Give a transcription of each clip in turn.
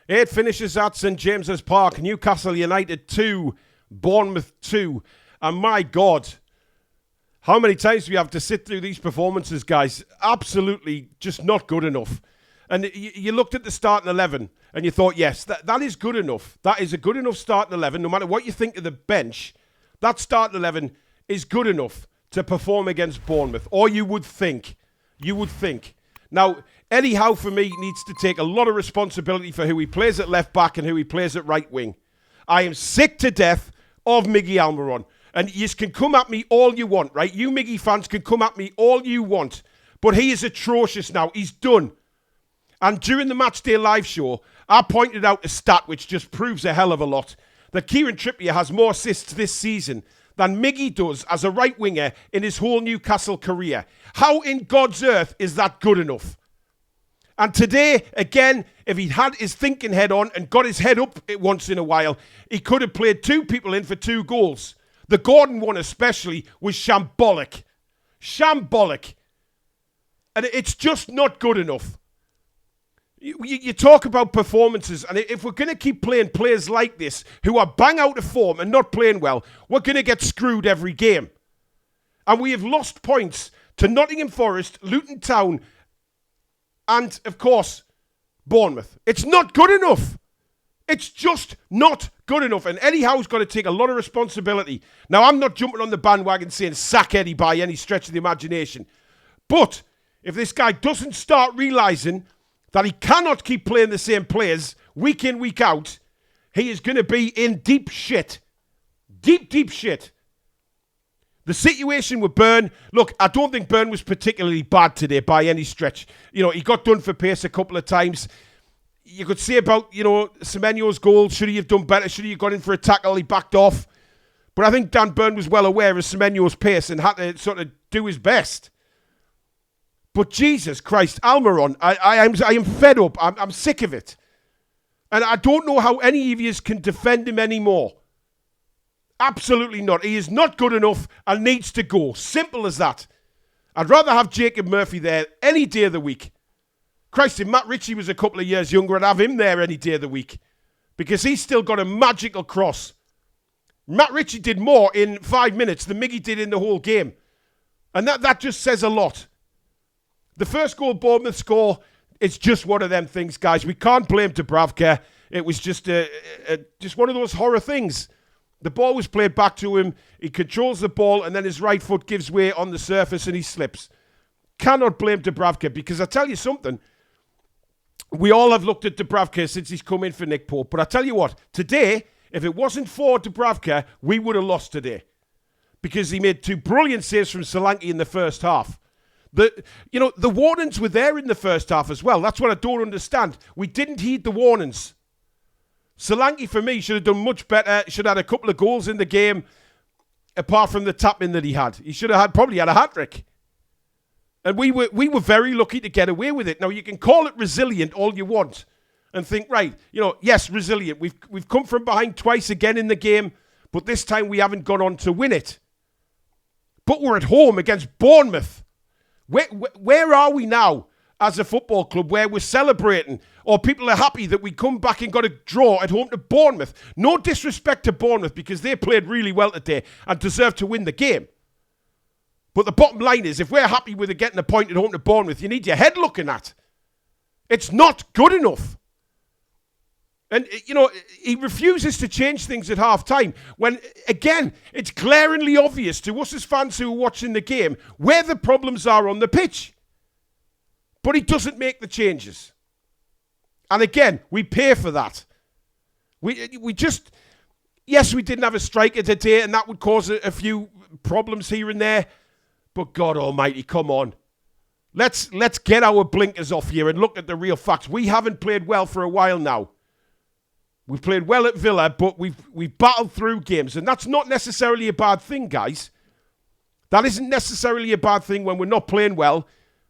It finishes at St James's Park. Newcastle United 2, Bournemouth 2. And my God, how many times do we have to sit through these performances, guys? Absolutely just not good enough. And you looked at the starting 11 and you thought, yes, that is good enough. That is a good enough starting 11. No matter what you think of the bench, that starting 11 is good enough to perform against Bournemouth. Or you would think. Now, Eddie Howe, for me, needs to take a lot of responsibility for who he plays at left back and who he plays at right wing. I am sick to death of Miggy Almiron. And you can come at me all you want, right? You Miggy fans can come at me all you want. But he is atrocious now. He's done. And during the Matchday live show, I pointed out a stat which just proves a hell of a lot. That Kieran Trippier has more assists this season than Miggy does as a right winger in his whole Newcastle career. How in God's earth is that good enough? And today, again, if he'd had his thinking head on and got his head up once in a while, he could have played 2 people in for 2 goals. The Gordon one especially was shambolic. Shambolic. And it's just not good enough. You talk about performances, and if we're going to keep playing players like this who are bang out of form and not playing well, we're going to get screwed every game. And we have lost points to Nottingham Forest, Luton Town, and, of course, Bournemouth. It's not good enough. It's just not good enough. And Eddie Howe's got to take a lot of responsibility. Now, I'm not jumping on the bandwagon saying sack Eddie by any stretch of the imagination. But if this guy doesn't start realising that he cannot keep playing the same players week in, week out, he is going to be in deep shit. Deep shit. The situation with Byrne, look, I don't think Byrne was particularly bad today by any stretch. You know, he got done for pace a couple of times. You could say about, Semenyo's goal, should he have done better? Should he have gone in for a tackle? He backed off. But I think Dan Byrne was well aware of Semenyo's pace and had to sort of do his best. But Jesus Christ, Almiron, I am fed up. I'm sick of it. And I don't know how any of you can defend him anymore. Absolutely not. He is not good enough and needs to go. Simple as that. I'd rather have Jacob Murphy there any day of the week. Christ, if Matt Ritchie was a couple of years younger, I'd have him there any day of the week. Because he's still got a magical cross. Matt Ritchie did more in 5 minutes than Miggy did in the whole game. And that just says a lot. The first goal Bournemouth score, it's just one of them things, guys. We can't blame Dubravka. It was just just one of those horror things. The ball was played back to him. He controls the ball, and then his right foot gives way on the surface, and he slips. Cannot blame Dubravka, because I tell you something. We all have looked at Dubravka since he's come in for Nick Pope. But I tell you what, today, if it wasn't for Dubravka, we would have lost today. Because he made 2 brilliant saves from Solanke in the first half. The warnings were there in the first half as well. That's what I don't understand. We didn't heed the warnings. Solanke, for me, should have done much better. Should have had a couple of goals in the game, apart from the tap-in that he had. He should have probably had a hat-trick. And we were very lucky to get away with it. Now, you can call it resilient all you want and think, right, yes, resilient. We've come from behind twice again in the game, but this time we haven't gone on to win it. But we're at home against Bournemouth. Where are we now as a football club where we're celebrating or people are happy that we come back and got a draw at home to Bournemouth? No disrespect to Bournemouth because they played really well today and deserve to win the game. But the bottom line is, if we're happy with getting a point at home to Bournemouth, you need your head looking at. It's not good enough. And, he refuses to change things at half-time when, again, it's glaringly obvious to us as fans who are watching the game where the problems are on the pitch. But he doesn't make the changes. And again, we pay for that. We just... Yes, we didn't have a striker today, and that would cause a few problems here and there. But God almighty, come on. Let's get our blinkers off here and look at the real facts. We haven't played well for a while now. We've played well at Villa, but we've battled through games. And that's not necessarily a bad thing, guys. That isn't necessarily a bad thing when we're not playing well,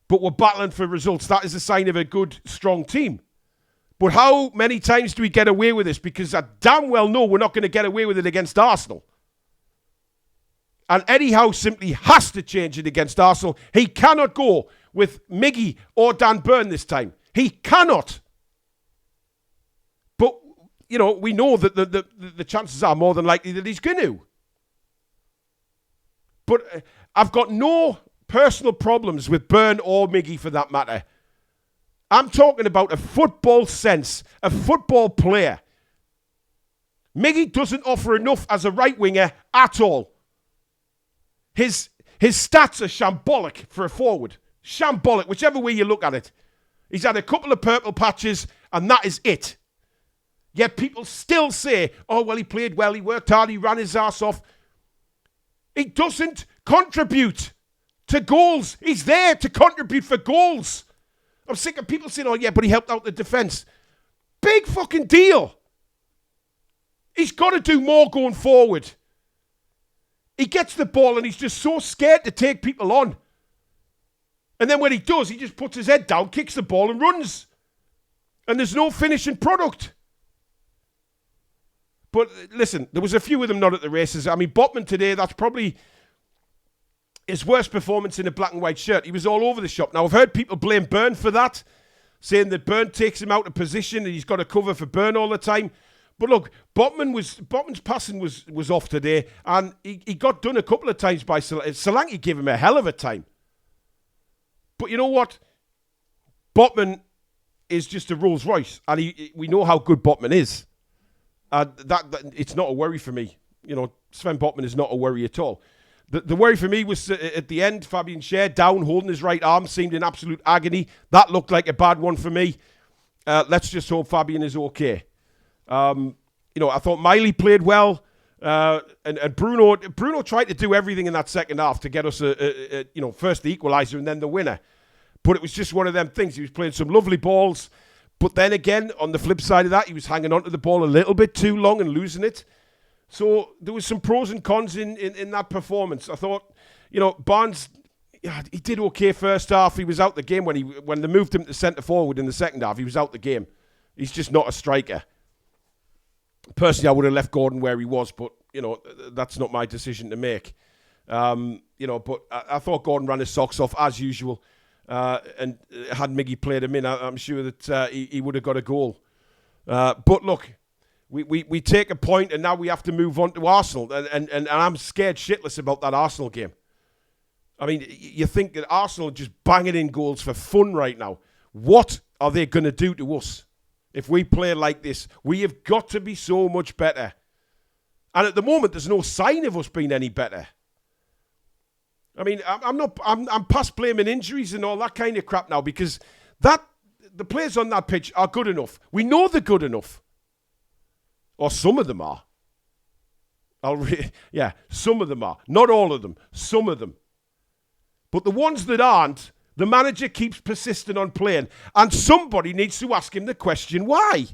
but we're battling for results. That is a sign of a good, strong team. But how many times do we get away with this? Because I damn well know we're not going to get away with it against Arsenal. And Eddie Howe simply has to change it against Arsenal. He cannot go with Miggy or Dan Byrne this time. He cannot. you know, we know that the chances are more than likely that he's going to. But I've got no personal problems with Burn or Miggy for that matter. I'm talking about a football sense, a football player. Miggy doesn't offer enough as a right winger at all. His stats are shambolic for a forward. Shambolic, whichever way you look at it. He's had a couple of purple patches, and that is it. Yet people still say, oh, well, he played well, he worked hard, he ran his ass off. He doesn't contribute to goals. He's there to contribute for goals. I'm sick of people saying, oh, yeah, but he helped out the defence. Big fucking deal. He's got to do more going forward. He gets the ball and he's just so scared to take people on. And then when he does, he just puts his head down, kicks the ball and runs. And there's no finishing product. But listen, there was a few of them not at the races. I mean, Botman today, that's probably his worst performance in a black and white shirt. He was all over the shop. Now, I've heard people blame Burn for that, saying that Burn takes him out of position and he's got to cover for Burn all the time. But look, Botman's passing was off today, and he got done a couple of times by Solanke. Solanke gave him a hell of a time. But you know what? Botman is just a Rolls Royce, and we know how good Botman is. That it's not a worry for me. You know, Sven Botman is not a worry at all. The worry for me was at the end, Fabian Schär down, holding his right arm, seemed in absolute agony. That looked like a bad one for me. Let's just hope Fabian is okay. You know, I thought Miley played well, and Bruno tried to do everything in that second half to get us first the equaliser and then the winner. But it was just one of them things. He was playing some lovely balls. But then again, on the flip side of that, he was hanging on to the ball a little bit too long and losing it. So there was some pros and cons in that performance. I thought, you know, Barnes, he did okay first half. He was out the game when they moved him to centre forward in the second half. He was out the game. He's just not a striker. Personally, I would have left Gordon where he was, but, you know, that's not my decision to make. You know, but I thought Gordon ran his socks off as usual. And had Miggy played him in, I'm sure that he would have got a goal. But look, we take a point and now we have to move on to Arsenal. And I'm scared shitless about that Arsenal game. I mean, you think that Arsenal are just banging in goals for fun right now. What are they going to do to us if we play like this? We have got to be so much better. And at the moment, there's no sign of us being any better. I mean, I'm past blaming injuries and all that kind of crap now, because the players on that pitch are good enough. We know they're good enough. Or some of them are. Some of them are. Not all of them. Some of them. But the ones that aren't, the manager keeps persisting on playing. And somebody needs to ask him the question, why?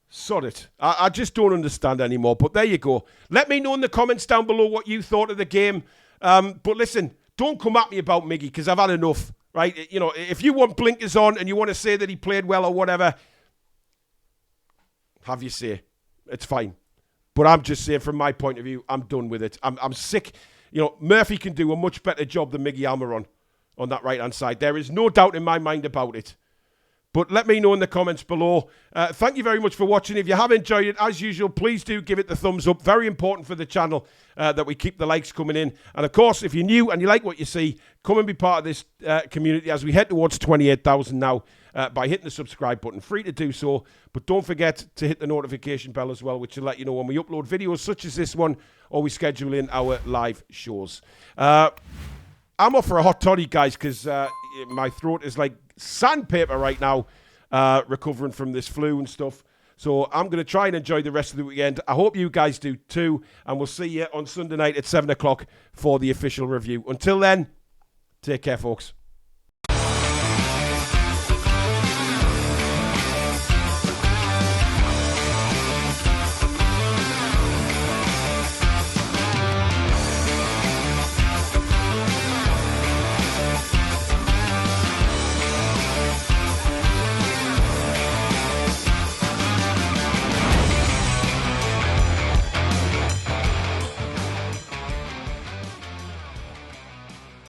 Sod it. I just don't understand anymore. But there you go. Let me know in the comments down below what you thought of the game. But listen, don't come at me about Miggy, because I've had enough, right? You know, if you want blinkers on and you want to say that he played well or whatever, have your say. It's fine. But I'm just saying, from my point of view, I'm done with it. I'm sick. You know, Murphy can do a much better job than Miggy Almiron on that right-hand side. There is no doubt in my mind about it. But let me know in the comments below. Thank you very much for watching. If you have enjoyed it, as usual, please do give it the thumbs up. Very important for the channel that we keep the likes coming in. And of course, if you're new and you like what you see, come and be part of this community as we head towards 28,000 now by hitting the subscribe button. Free to do so. But don't forget to hit the notification bell as well, which will let you know when we upload videos such as this one, or we schedule in our live shows. I'm off for a hot toddy, guys, because my throat is like sandpaper right now, recovering from this flu and stuff. So I'm going to try and enjoy the rest of the weekend. I hope you guys do too. And we'll see you on Sunday night at 7 o'clock for the official review. Until then, take care, folks.